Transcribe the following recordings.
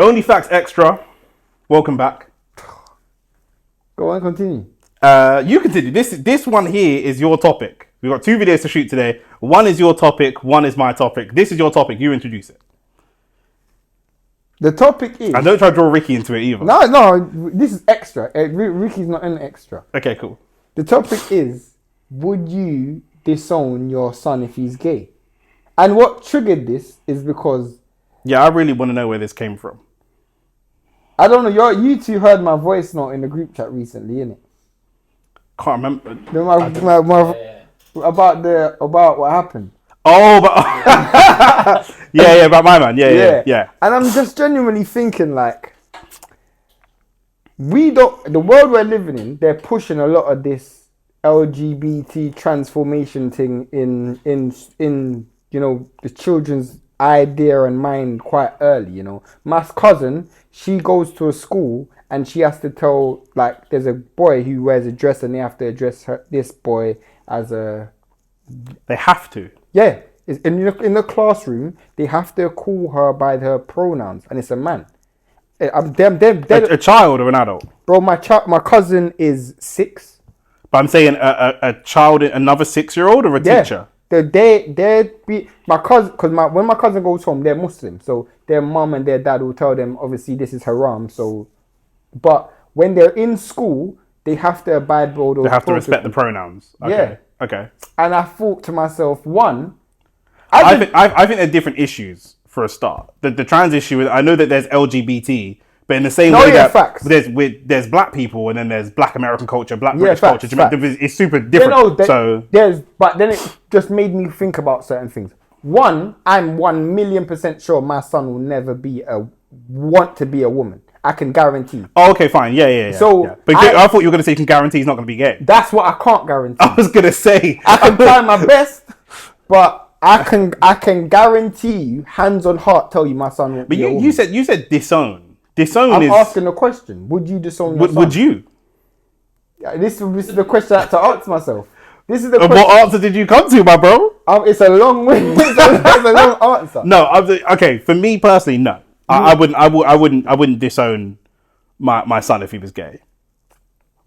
OnlyFacts Xtra, welcome back. Go on, continue. You continue. This one here is your topic. We've got 2 videos to shoot today. One is your topic, one is my topic. This is your topic. You introduce it. The topic is... And don't try to draw Ricky into it either. No, this is extra. Ricky's not an extra. Okay, cool. The topic is, would you disown your son if he's gay? And what triggered this is because... Yeah, I really want to know where this came from. I don't know, you two heard my voice note in the group chat recently, innit? Can't remember. About what happened. Oh, but yeah, about my man. Yeah. And I'm just genuinely thinking, like, the world we're living in, they're pushing a lot of this LGBT transformation thing in the children's idea and mind quite early. My cousin, she goes to a school and she has to tell, like, there's a boy who wears a dress and they have to address this boy as a... They have to? Yeah. In the classroom, they have to call her by her pronouns, and it's a man. A child or an adult? Bro, my cousin is 6. But I'm saying a child, another 6-year-old or a teacher? My cousin, because when my cousin goes home, they're Muslim, so their mum and their dad will tell them, obviously, this is haram. So, but when they're in school, they have to abide by all those. They have to respect the pronouns. Okay. Yeah. Okay. And I thought to myself, I think there are different issues for a start. The trans issue, I know that there's LGBT, but in the same way that facts. There's black people and then there's black American culture, black British facts. culture. It's super different. But then it just made me think about certain things. One, I'm 1,000,000% sure my son will never want to be a woman. I can guarantee. Oh, okay, fine. Yeah. So, But I thought you were going to say you can guarantee he's not going to be gay. That's what I can't guarantee. I was going to say. I can try my best, but I can guarantee you, hands on heart, tell you my son won't be a woman. But you said disown. Disown I'm is... asking a question. Would you disown your son? Would you? This is the question I had to ask myself. This is the question. What answer did you come to, my bro? It's a long way. It's a long answer. No, okay. For me personally, no. I wouldn't disown my son if he was gay.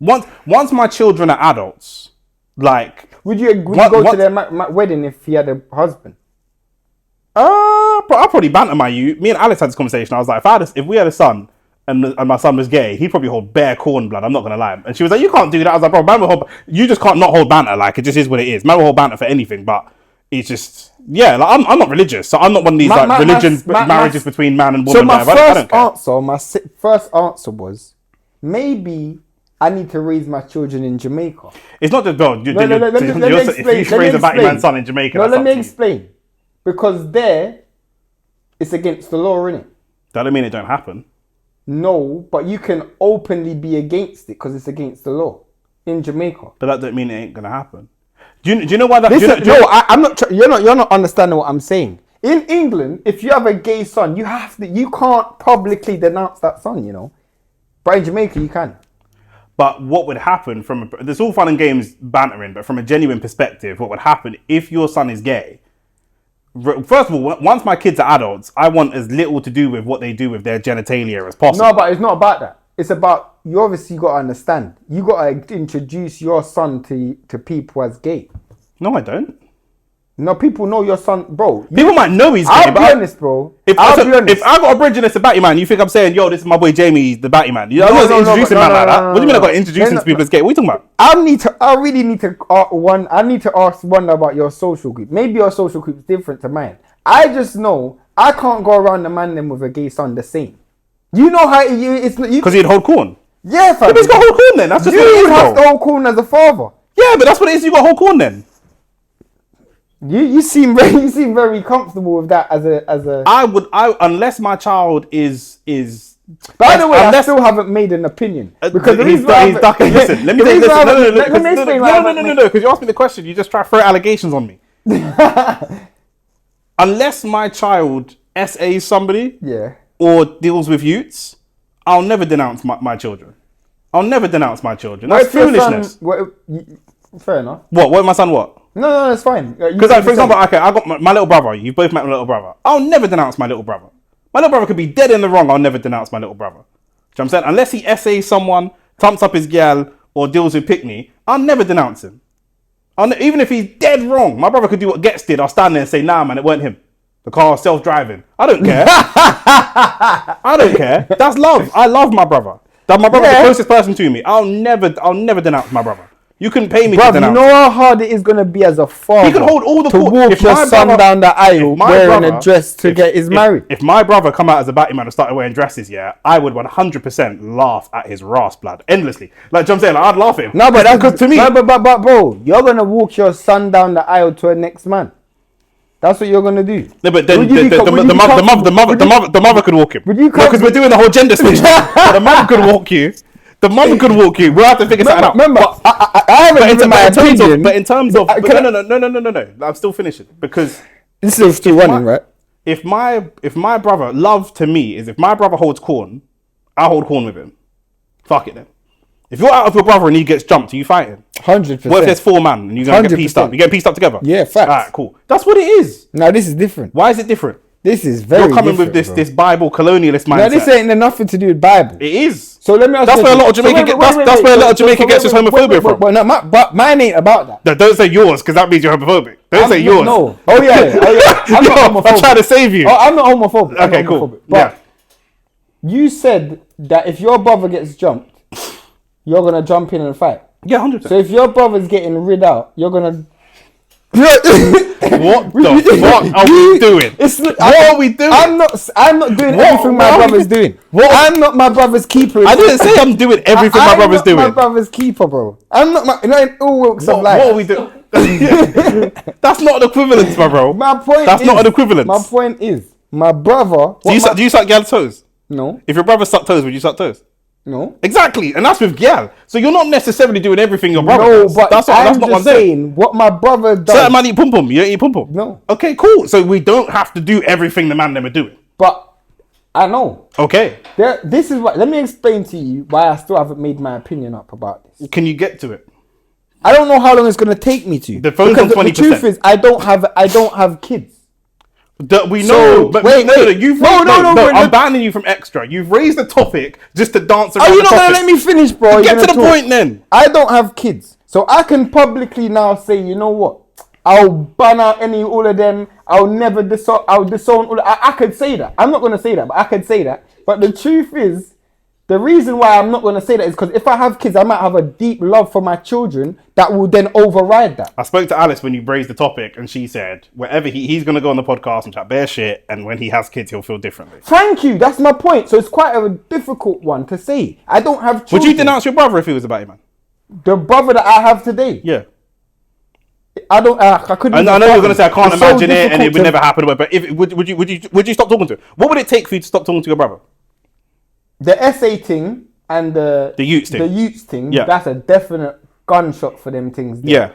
Once my children are adults, like, would you go to their wedding if he had a husband? I'll probably banter my youth. Me and Alex had this conversation. I was like, if we had a son and my son was gay, he'd probably hold bare corn blood. I'm not gonna lie. And she was like, you can't do that. I was like, bro, man will hold, you just can't not hold banter. Like, it just is what it is. Man will hold banter for anything, but it's just, yeah. Like, I'm not religious, so I'm not one of these marriages between man and woman. So my first answer was, maybe I need to raise my children in Jamaica. It's not just, bro. If you raise a batty man's son in Jamaica, let me explain. Because there, it's against the law, innit? That don't mean it don't happen. No, but you can openly be against it because it's against the law in Jamaica. But that don't mean it ain't gonna happen. Do you know why that? I'm not. You're not understanding what I'm saying. In England, if you have a gay son, you can't publicly denounce that son. But in Jamaica, you can. But what would happen there's all fun and games bantering, but from a genuine perspective, what would happen if your son is gay? First of all, once my kids are adults, I want as little to do with what they do with their genitalia as possible. No, but it's not about that. It's about, you obviously got to understand. You got to introduce your son to people as gay. No, I don't. No, people know your son, bro. People might know he's gay, I'll be honest, bro. If I got a bridge and it's a batty man, you think I'm saying, yo, this is my boy Jamie, the batty man? I'm not introducing man like that. What do you mean I got to introduce him to people as gay? What are you talking about? I really need to ask one about your social group. Maybe your social group is different to mine. I just know I can't go around the man them with a gay son the same. You know how it's not... Because he'd hold corn. Yeah, fam. Maybe he's got hold corn then. That's just what it is, you have to hold corn as a father. Yeah, but that's what it is. You got hold corn then. You seem very comfortable with that as a. Unless my child is. By the way, I still haven't made an opinion because he's ducking. Listen, let me say this. No. Because you asked me the question, you just try to throw allegations on me. Unless my child SAs somebody, or deals with youths, I'll never denounce my children. I'll never denounce my children. That's foolishness. Fair enough. What my son? What? No, it's fine. Because, for example, okay, I got my little brother. You both met my little brother. I'll never denounce my little brother. My little brother could be dead in the wrong. I'll never denounce my little brother. Do you know what I'm saying? Unless he essays someone, thumps up his gal, or deals with pick me, I'll never denounce him. Even if he's dead wrong, my brother could do what Gets did. I'll stand there and say, nah, man, it weren't him. The car was self-driving. I don't care. I don't care. That's love. I love my brother. That my brother's the closest person to me. I'll never denounce my brother. You couldn't pay me to denounce. You know how hard it is going to be as a father. He could hold all the to walk your son down the aisle wearing a dress to get his married. If my brother come out as a batty man and started wearing dresses, I would 100% laugh at his rasp, blood, endlessly. Like I'm saying, I'd laugh at him. No, but that's because to me. But bro, you're going to walk your son down the aisle to a next man. That's what you're gonna do. No, but then the mother could walk him. Because we're doing the whole gender switch. The mother could walk you. The mother could walk you. We'll have to figure something out. Remember, I haven't given my opinion. But in terms of, no. I'm still finishing because this is still running, right? If my brother, love to me is if my brother holds corn, I hold corn with him. Fuck it then. If you're out with your brother and he gets jumped, are you fighting? 100%. What if there's 4 men and you're going to get pieced up? You're getting pieced up together? Yeah, facts. Alright, cool. That's what it is. Now, this is different. Why is it different? This is very You're coming different, with this Bible colonialist mindset. Now, this ain't nothing to do with Bible. It is. So let me ask that's you. Where a lot of Jamaica that's where a lot of Jamaica gets his homophobia from. But mine ain't about that. No, don't say yours, because that means you're homophobic. Don't say yours. No. Oh yeah. I'm not homophobic. I'm trying to save you. Oh, I'm not homophobic. Okay, cool. But you said that if your brother gets jumped, you're gonna jump in and fight. Yeah, 100%. So if your brother's getting rid out, you're gonna. What the fuck are we doing? What are we doing? I'm not doing everything my brother's doing. I'm not my brother's keeper. I didn't say I'm doing everything my brother's doing. I'm not my brother's keeper, bro. I'm not in all walks of life. What are we doing? That's not an equivalent, my bro. That's not an equivalent. My point is, my brother. Do you suck gal toes? No. If your brother sucked toes, would you suck toes? No. Exactly, and that's with gal. So you're not necessarily doing everything your brother does. But that's not what I'm saying. What my brother does. Certain man eat pum pum. You don't eat pum pum. No. Okay, cool. So we don't have to do everything the man them are doing. But I know. Okay. This is what. Let me explain to you why I still haven't made my opinion up about this. Can you get to it? I don't know how long it's gonna take me to. The phone's on 20%. The truth is, I don't have kids. We know, but wait, I'm wait, banning you from Xtra. You've raised the topic just to dance around. Are you not gonna let me finish, bro? Get to the point, then. I don't have kids, so I can publicly now say, you know what? I'll ban out all of them. I'll never disown. I'll disown all. I could say that. I'm not gonna say that, but I could say that. But the truth is, the reason why I'm not going to say that is because if I have kids, I might have a deep love for my children that will then override that. I spoke to Alice when you raised the topic, and she said, wherever he's going to go on the podcast and chat bare shit, and when he has kids, he'll feel differently. Thank you. That's my point. So it's quite a difficult one to say. I don't have children. Would you denounce your brother if he was a batty man? The brother that I have today? Yeah. I don't. I couldn't. I know you're going to say I can't imagine it, and it would never happen. But would you stop talking to him? What would it take for you to stop talking to your brother? The SA thing and the Utes thing, yeah. That's a definite gunshot for them things. There. Yeah.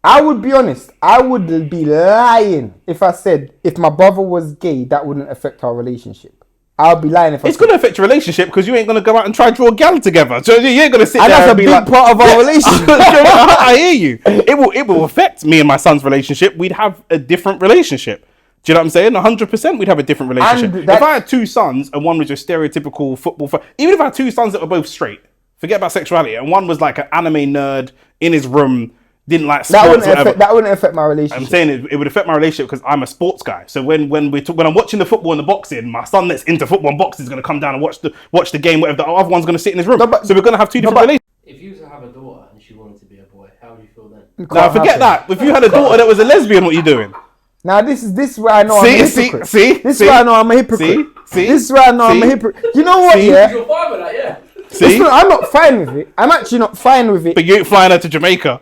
I would be honest, I would be lying if I said if my brother was gay, that wouldn't affect our relationship. I'll be lying if I It's going to affect your relationship because you ain't going to go out and try to draw a gal together. So you ain't going to sit and there that's and be like... that's a big part of our relationship. I hear you. It will affect me and my son's relationship. We'd have a different relationship. Do you know what I'm saying? 100% we'd have a different relationship. If I had 2 sons and one was your stereotypical football fan, even if I had 2 sons that were both straight, forget about sexuality, and one was like an anime nerd in his room, didn't like sports, that wouldn't affect my relationship. I'm saying it would affect my relationship because I'm a sports guy. So when I'm watching the football and the boxing, my son that's into football and boxing is going to come down and watch the game, whatever. The other one's going to sit in his room. So we're going to have 2 different relationships. If you was to have a daughter and she wanted to be a boy, how would you feel then? Now forget that. If you had a daughter that was a lesbian, what are you doing? Now this is where I know I'm a hypocrite. This is where I know I'm a hypocrite. This is where I know I'm a hypocrite. You know what? Yeah. You're fine with that, yeah. See, I'm not fine with it. I'm actually not fine with it. But you ain't flying her to Jamaica.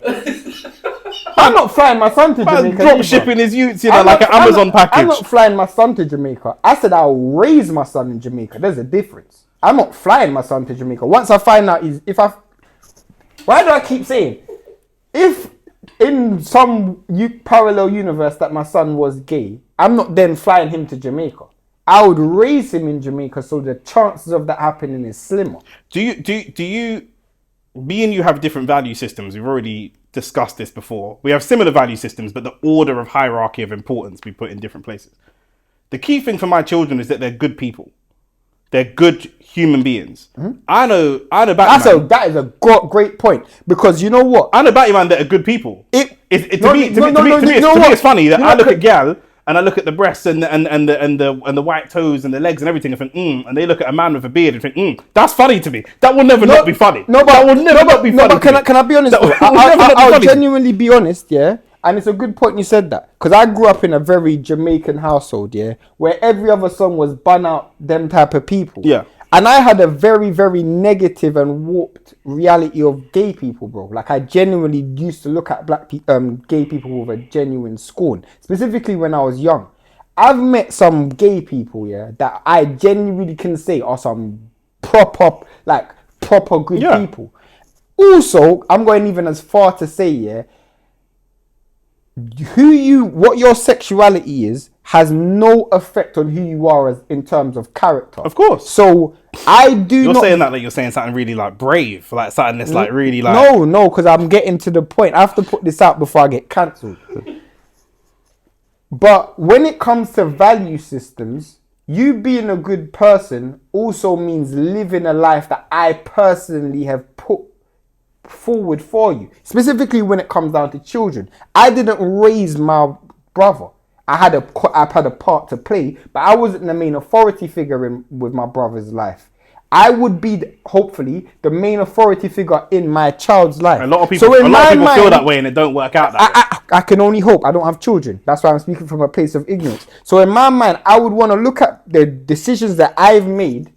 I'm not flying my son to Jamaica. Drop shipping his youths, like an Amazon package. I'm not flying my son to Jamaica. I said I'll raise my son in Jamaica. There's a difference. I'm not flying my son to Jamaica. Once I find out why do I keep saying if in some parallel universe that my son was gay, I'm not then flying him to Jamaica. I would raise him in Jamaica, so the chances of that happening is slimmer. Do you? Me and you have different value systems. We've already discussed this before. We have similar value systems, but the order of hierarchy of importance we put in different places. The key thing for my children is that they're good people. They're good human beings. I know Batman. That is a great point, because you know what? I know Batman that are good people. To me, it's funny that I look at gal and I look at the breasts and the white toes and the legs and everything and think, and they look at a man with a beard and think, that's funny to me. That will never not be funny. That will never not be funny. Can I be honest? I'll genuinely be honest, yeah. And it's a good point you said that, because I grew up in a very Jamaican household, yeah, where every other song was bun out them type of people. Yeah. And I had a very, very negative and warped reality of gay people, bro. Like, I genuinely used to look at gay people with a genuine scorn, specifically when I was young. I've met some gay people, yeah, that I genuinely can say are some proper good people. Also, I'm going even as far to say, yeah, what your sexuality is has no effect on who you are as in terms of character. Of course. So you're saying that like you're saying something really like brave, like something that's like really like. No, because I'm getting to the point. I have to put this out before I get cancelled. But when it comes to value systems, you being a good person also means living a life that I personally have put forward for you, specifically when it comes down to children. I didn't raise my brother. I've had a part to play, but I wasn't the main authority figure with my brother's life. I would be hopefully the main authority figure in my child's life. A lot of people feel that way and it don't work out that way. I can only hope. I don't have children. That's why I'm speaking from a place of ignorance. So in my mind, I would want to look at the decisions that I've made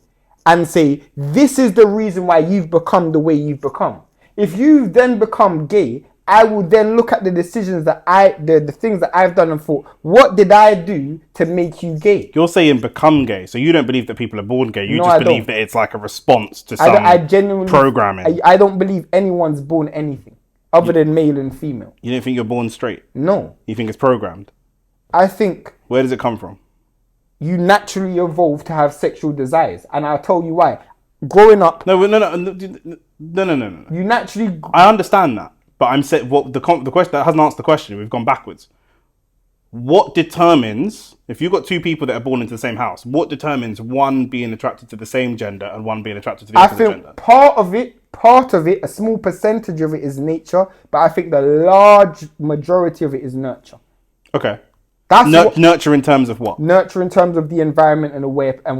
and say, this is the reason why you've become the way you've become. If you then become gay, I will then look at the decisions that the things that I've done and thought, what did I do to make you gay? You're saying become gay, so you don't believe that people are born gay. You just believe that it's like a response to some programming. I don't believe anyone's born anything other than male and female. You don't think you're born straight? No. You think it's programmed? I think. Where does it come from? You naturally evolve to have sexual desires, and I'll tell you why. Growing up. No. You naturally. I understand that, but I'm saying what the question that hasn't answered the question. We've gone backwards. What determines if you've got two people that are born into the same house? What determines one being attracted to the same gender and one being attracted to the opposite gender? Part of it, a small percentage of it is nature, but I think the large majority of it is nurture. Okay. That's nurture in terms of what? Nurture in terms of the environment and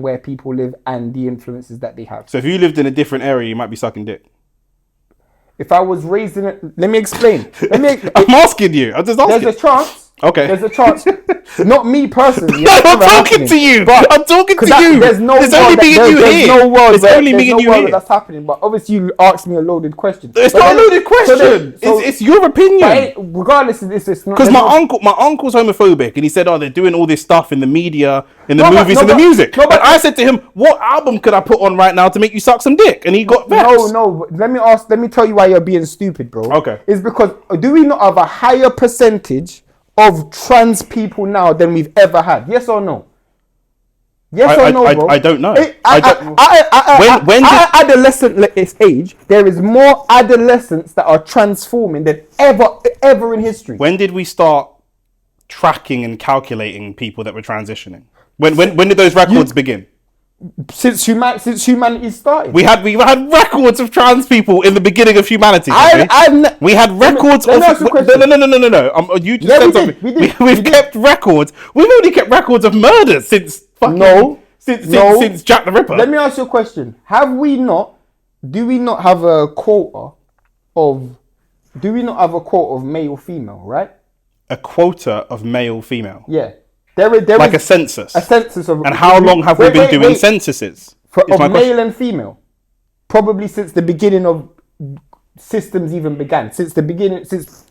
where people live and the influences that they have. So if you lived in a different area, you might be sucking dick. If I was raised in it, let me explain. I'm asking you. I'm just asking. There's a chance. Okay. There's a chance. Not me personally. No, I'm talking to you. I'm talking to you. There's only me and you here. There's only me and you here. That's happening. But obviously, you asked me a loaded question. It's not a loaded question. It's your opinion. Regardless of this, it's not. Because my uncle's homophobic, and he said, "Oh, they're doing all this stuff in the media, in the movies, and the music." But I said to him, "What album could I put on right now to make you suck some dick?" And he got vexed. No. Let me tell you why you're being stupid, bro. Okay. It's because do we not have a higher percentage of trans people now than we've ever had? Yes or no? Yes or no, bro? I don't know. When adolescent age, there is more adolescents that are transforming than ever in history. When did we start tracking and calculating people that were transitioning? When did those records begin? Since humanity started, we had records of trans people in the beginning of humanity. We had records of. No. You just said something. We've kept records. We've only kept records of murders since since Jack the Ripper. Let me ask you a question. Do we not have a quota of male female, right? A quota of male female. Yeah. There is a census. A census of. And how long have we been doing censuses? Of male and female. Probably since the beginning of systems even began. Since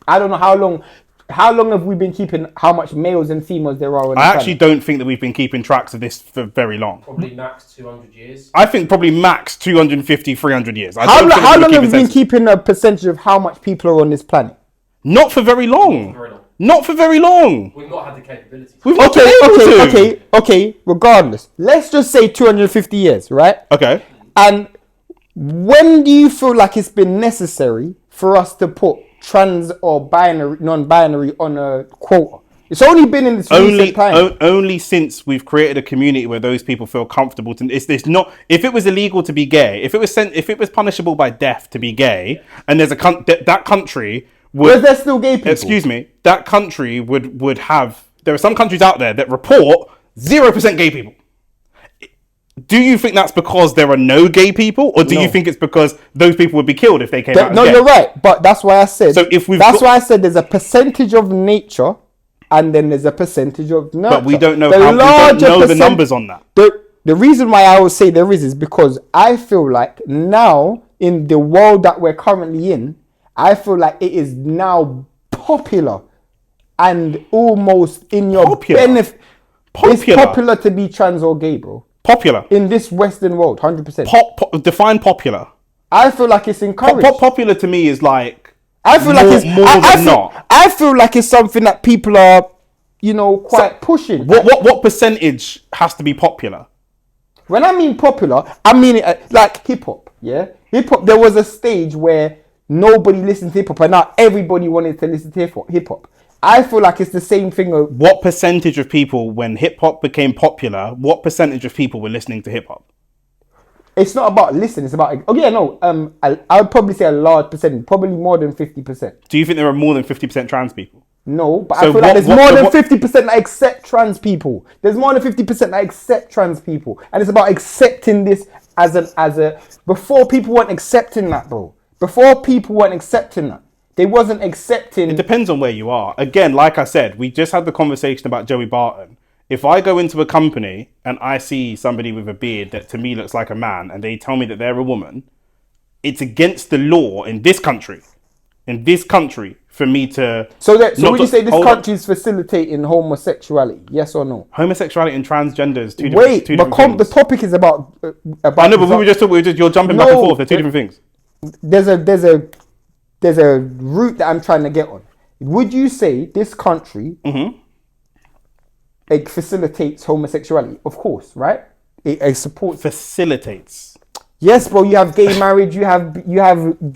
I don't know how long. How long have we been keeping how much males and females there are on the planet? I actually don't think that we've been keeping tracks of this for very long. Probably max 200 years. I think probably max 250, 300 years. How long have we been keeping a percentage of how much people are on this planet? Not for very long. Not for very long. We've not had the capability. Okay. Regardless, let's just say 250 years, right? Okay. And when do you feel like it's been necessary for us to put trans or non-binary on a quota? It's only been in this recent time. Only since we've created a community where those people feel comfortable to. It's not. If it was illegal to be gay, if it was punishable by death to be gay, and there's that country would. Where's there still gay people? Excuse me. That country would have. There are some countries out there that report 0% gay people. Do you think that's because there are no gay people, or do you think it's because those people would be killed if they came out? No, gay? you're right, but that's why I said. So if why I said there's a percentage of nature, and then there's a percentage of nurture. But we don't know we don't know the numbers on that. The reason why I would say there is because I feel like now in the world that we're currently in, I feel like it is now popular and almost in your benefit. It's popular to be trans or gay, bro. Popular in this Western world, 100%. Define popular. I feel like it's encouraged. Popular to me is like. I feel like it's more than not. I feel like it's something that people are, quite pushing. What percentage has to be popular? When I mean popular, I mean it like hip hop. Yeah, hip hop. There was a stage where nobody listened to hip hop, and now everybody wanted to listen to hip hop. I feel like it's the same thing. What percentage of people, when hip hop became popular, what percentage of people were listening to hip hop? It's not about listening. It's about I would probably say a large percentage, probably more than 50%. Do you think there are more than 50% trans people? No, but I feel like there's more than 50% that accept trans people. There's more than 50% that accept trans people, and it's about accepting this as a. Before people weren't accepting that, bro. Before people weren't accepting that. They wasn't accepting. It depends on where you are. Again, like I said, we just had the conversation about Joey Barton. If I go into a company and I see somebody with a beard that to me looks like a man, and they tell me that they're a woman, it's against the law in this country. For me to... So would you say this country is facilitating homosexuality? Yes or no? Homosexuality and transgender is two different things. The topic is about... I know, but we were just you're jumping back and forth. They're two different things. There's a route that I'm trying to get on. Would you say this country it facilitates homosexuality? Of course, right? It supports... Facilitates. Yes, bro. You have gay marriage. You have.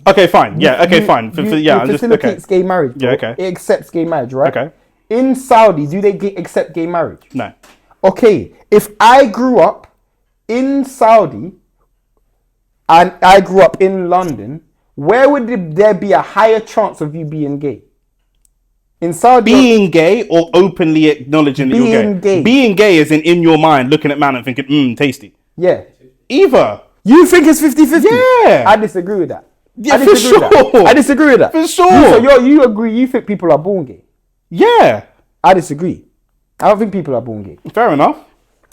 Okay, fine. Yeah. Okay, fine. It facilitates gay marriage. Bro. Yeah. Okay. It accepts gay marriage, right? Okay. In Saudi, do they accept gay marriage? No. Okay. If I grew up in Saudi and I grew up in London, where would there be a higher chance of you being gay? In Saudi, being gay or openly acknowledging that you're gay? Being gay is in your mind looking at man and thinking, tasty. Yeah. Either. You think it's 50-50? Yeah. I disagree with that. Yeah, for sure. I disagree with that. For sure. So you agree, you think people are born gay? Yeah. I disagree. I don't think people are born gay. Fair enough.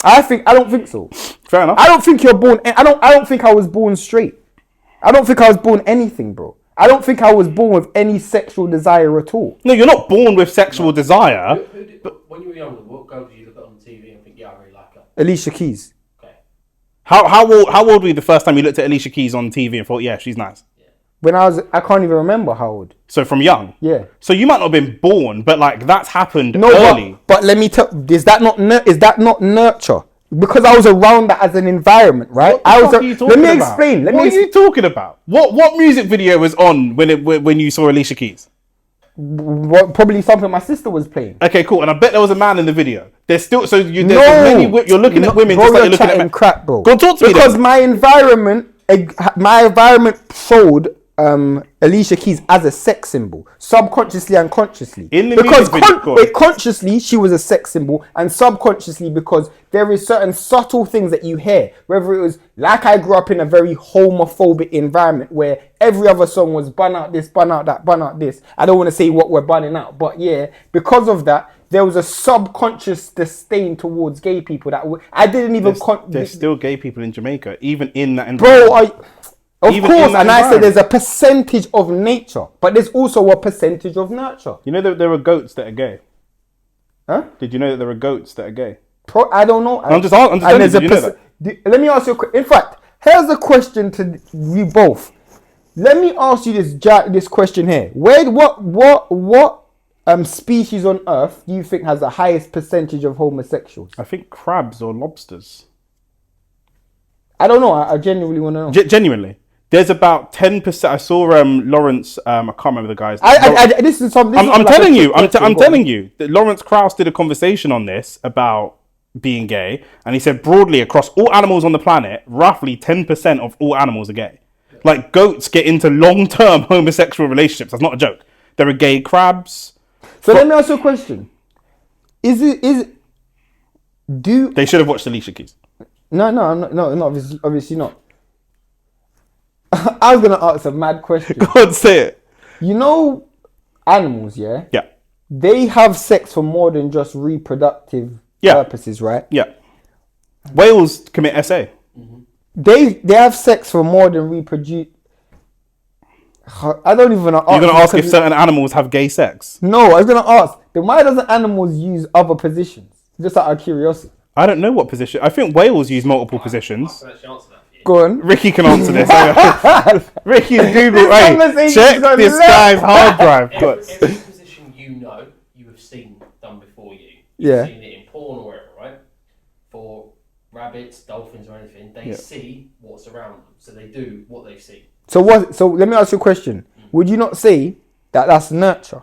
I don't think so. Fair enough. I don't think you're born... I don't think I was born straight. I don't think I was born anything, bro. I don't think I was born with any sexual desire at all. No, you're not born with sexual desire. When you were younger, what girl did you look at on TV and think, yeah, I really like her? Alicia Keys. Okay. How old were you the first time you looked at Alicia Keys on TV and thought, yeah, she's nice? Yeah. When I can't even remember how old. So from young? Yeah. So you might not have been born, but like that's happened early. But let me tell, is that not nurture? Because I was around that as an environment, right? Let me explain. What are you talking about? What music video was on when you saw Alicia Keys? Probably something my sister was playing. Okay, cool. And I bet there was a man in the video. There's still you're looking at women just like you're looking at crap, bro. Go on, talk to me. Because my environment showed Alicia Keys as a sex symbol, subconsciously and consciously. Consciously she was a sex symbol, and subconsciously because there is certain subtle things that you hear. Whether it was like I grew up in a very homophobic environment where every other song was bun out this, bun out that, bun out this. I don't want to say what we're bunning out, but yeah, because of that, there was a subconscious disdain towards gay people that I didn't even. There's still gay people in Jamaica, even in that environment. Bro, of course, and I said there's a percentage of nature, but there's also a percentage of nurture. You know that there are goats that are gay? Huh? Did you know that there are goats that are gay? I don't know. I'm just telling you, let me ask you in fact, here's a question to you both. Let me ask you this question here. What species on Earth do you think has the highest percentage of homosexuals? I think crabs or lobsters. I don't know. I genuinely want to know. Genuinely. There's about 10%. I saw Lawrence. I can't remember the guy's name. This is some. I'm telling you. I'm telling you that Lawrence Krauss did a conversation on this about being gay, and he said broadly across all animals on the planet, roughly 10% of all animals are gay. Like goats get into long-term homosexual relationships. That's not a joke. There are gay crabs. So let me ask you a question. They should have watched Alicia Keys. No, obviously not. I was gonna ask a mad question. Go on, say it. You know, animals, yeah? Yeah. They have sex for more than just reproductive purposes, right? Yeah. Whales commit SA. They have sex for more than reproduce. I don't even know. You're gonna ask if certain animals have gay sex? No, I was gonna ask. Then why doesn't animals use other positions? Just out of curiosity. I don't know what position. I think whales use multiple positions. I can actually answer that for you. Go on. Ricky can answer this. Ricky's Google. Hey, check this guy's hard drive. Every position you have seen done before you. You've seen it in porn or wherever, right? For rabbits, dolphins, or anything, they see what's around them, so they do what they see. So let me ask you a question. Would you not say that that's nurture?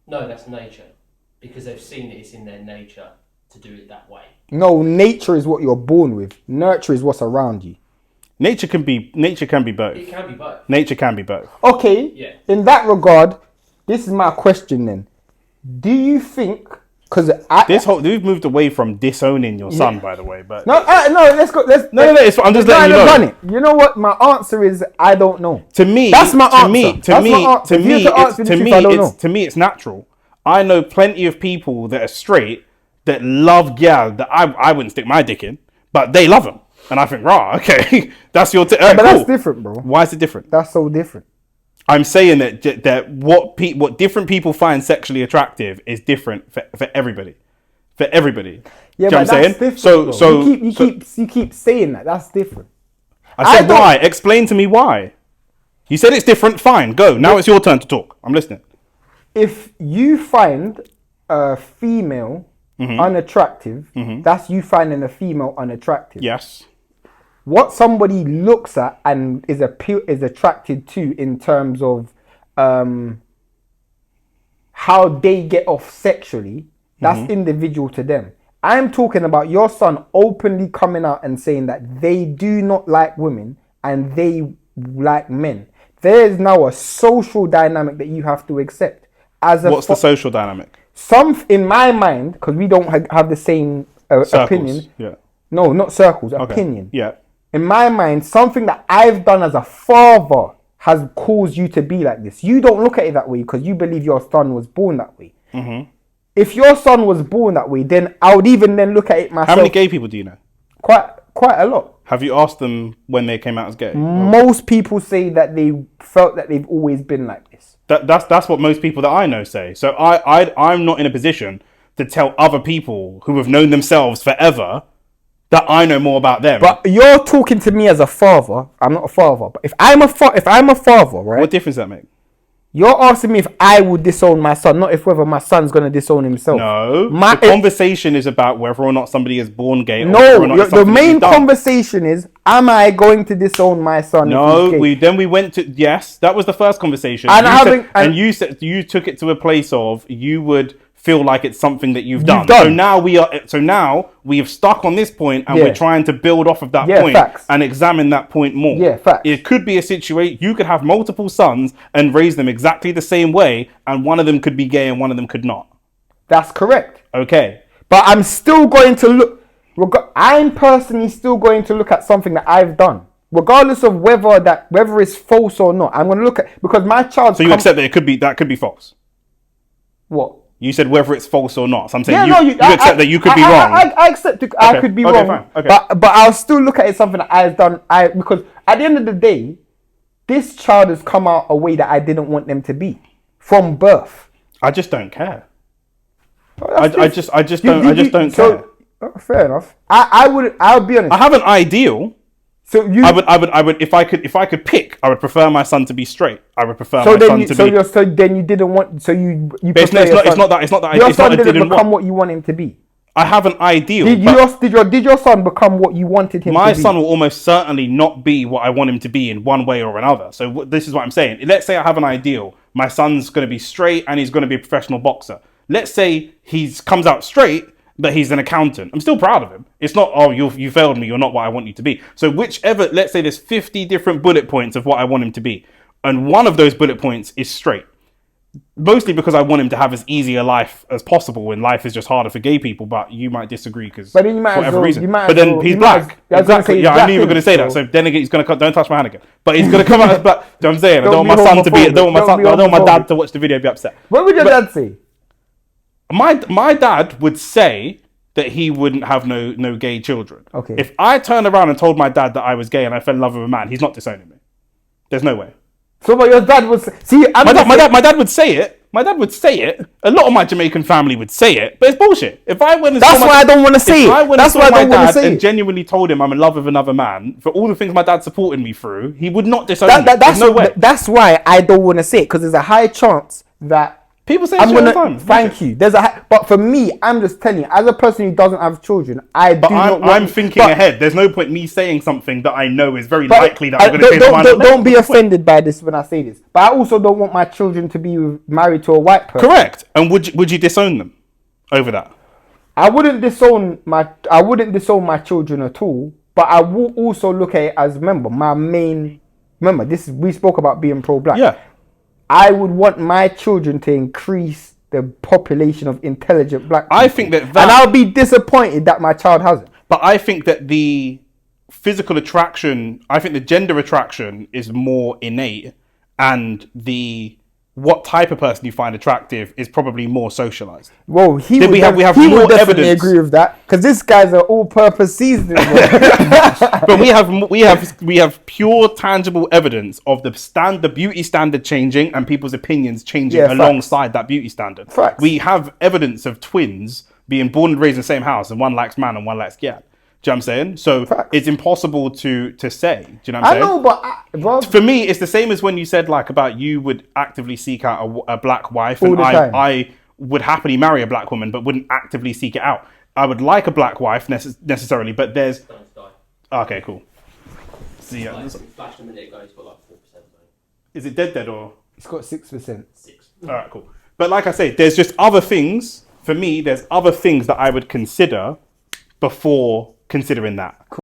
No, that's nature, because they've seen it's in their nature to do it that way. No, nature is what you're born with. Nurture is what's around you. Nature can be both. It can be both. Nature can be both. Okay. Yeah. In that regard, this is my question then. Do you think? Because we've moved away from disowning your son, by the way. But no, let's go. I'm just letting you know. Done it. You know what? My answer is I don't know. To me, that's my answer. To me, it's natural. I know plenty of people that are straight that love gal that I wouldn't stick my dick in, but they love them, and I think, okay, that's your. But cool. That's different, bro. Why is it different? That's so different. I'm saying that what different people find sexually attractive is different for everybody. For everybody. Yeah, but that's different. So you keep saying that. That's different. I said why? Explain to me why. You said it's different. Fine, go. Now it's your turn to talk. I'm listening. If you find a female unattractive, that's you finding a female unattractive. Yes. What somebody looks at and is attracted to in terms of how they get off sexually, that's individual to them. I'm talking about your son openly coming out and saying that they do not like women and they like men. There is now a social dynamic that you have to accept. What's the social dynamic? In my mind, because we don't have the same opinion. Yeah. No, not circles. Okay. Opinion. Yeah. In my mind, something that I've done as a father has caused you to be like this. You don't look at it that way because you believe your son was born that way. If your son was born that way, then I would even then look at it myself. How many gay people do you know? Quite a lot. Have you asked them when they came out as gay? Most people say that they felt that they've always been like this. That's what most people that I know say. So I'm not in a position to tell other people who have known themselves forever that I know more about them. But you're talking to me as a father. I'm not a father. But if I'm a father, right? What difference does that make? You're asking me if I would disown my son, not if whether my son's going to disown himself. No. The conversation is about whether or not somebody is born gay. The main conversation is, am I going to disown my son? No, we went to, yes, that was the first conversation. And you said you took it to a place of you would feel like it's something that you've done. So now we have stuck on this point and we're trying to build off of that point and examine that point more. Yeah, facts. It could be a situation, you could have multiple sons and raise them exactly the same way and one of them could be gay and one of them could not. That's correct. Okay. But I'm still going to look, I'm personally still going to look at something that I've done. Regardless of whether it's false or not. I'm going to look at, because my child... So you accept that that could be false? What? You said whether it's false or not. So I'm saying you accept that you could be wrong. I accept I could be wrong. Fine. Okay. But I'll still look at it something that I've done. Because at the end of the day, this child has come out a way that I didn't want them to be from birth. I just don't care. I just don't care. Fair enough. I'll be honest. I have an ideal. So I would if I could pick, I would prefer my son to be straight. I would prefer my son to be. So then you didn't want. So you. It's not that. Your son didn't become what you want him to be. I have an ideal. Did your son become what you wanted him to be? My son will almost certainly not be what I want him to be in one way or another. So this is what I'm saying. Let's say I have an ideal. My son's going to be straight and he's going to be a professional boxer. Let's say he comes out straight, but he's an accountant. I'm still proud of him. It's not, oh, you failed me. You're not what I want you to be. So whichever, let's say there's 50 different bullet points of what I want him to be. And one of those bullet points is straight. Mostly because I want him to have as easy a life as possible, and life is just harder for gay people. But you might disagree because for whatever reason. But then he's black. Exactly. Yeah, I knew you were going to say that. So then again, he's going to don't touch my hand again. But he's going to come out as black. Do you know what I'm saying? I don't want my son to be. I don't want my dad to watch the video and be upset. What would your dad say? My dad would say that he wouldn't have no gay children. Okay. If I turned around and told my dad that I was gay and I fell in love with a man, he's not disowning me. There's no way. So, but your dad would see. My dad would say it. My dad would say it. A lot of my Jamaican family would say it, but it's bullshit. If I went, that's why I don't want to say it. That's why I don't want to say it. And genuinely told him I'm in love with another man for all the things my dad supported me through, he would not disown me. There's no way. That's why I don't want to say it, because there's a high chance that. People say it all the time. Thank you. But for me, I'm just telling you, as a person who doesn't have children, I'm thinking ahead. There's no point me saying something that I know is very likely that I'm going to say. Don't be offended by this when I say this. But I also don't want my children to be married to a white person. Correct. And would you disown them over that? I wouldn't disown my children at all. But I will also look at it as we spoke about being pro-black. Yeah. I would want my children to increase the population of intelligent black people. I think that and I'll be disappointed that my child hasn't. But I think that the physical attraction, I think the gender attraction is more innate, and what type of person you find attractive is probably more socialized. Well, we would definitely evidence. Agree with that, because this guy's an all-purpose seasoning. But we have pure, tangible evidence of the beauty standard changing and people's opinions changing alongside that beauty standard. Facts. We have evidence of twins being born and raised in the same house, and one likes man and one likes gal. Do you know what I'm saying? So it's impossible to say. Do you know what I'm saying? I know, but for me, it's the same as when you said like about you would actively seek out a black wife, and I would happily marry a black woman, but wouldn't actively seek it out. I would like a black wife necessarily, but there's. Okay, cool. See, flashed a minute ago. It's got like 4%. Is it dead or? It's got 6%. 6. All right, cool. But like I say, there's just other things. For me, there's other things that I would consider before considering that.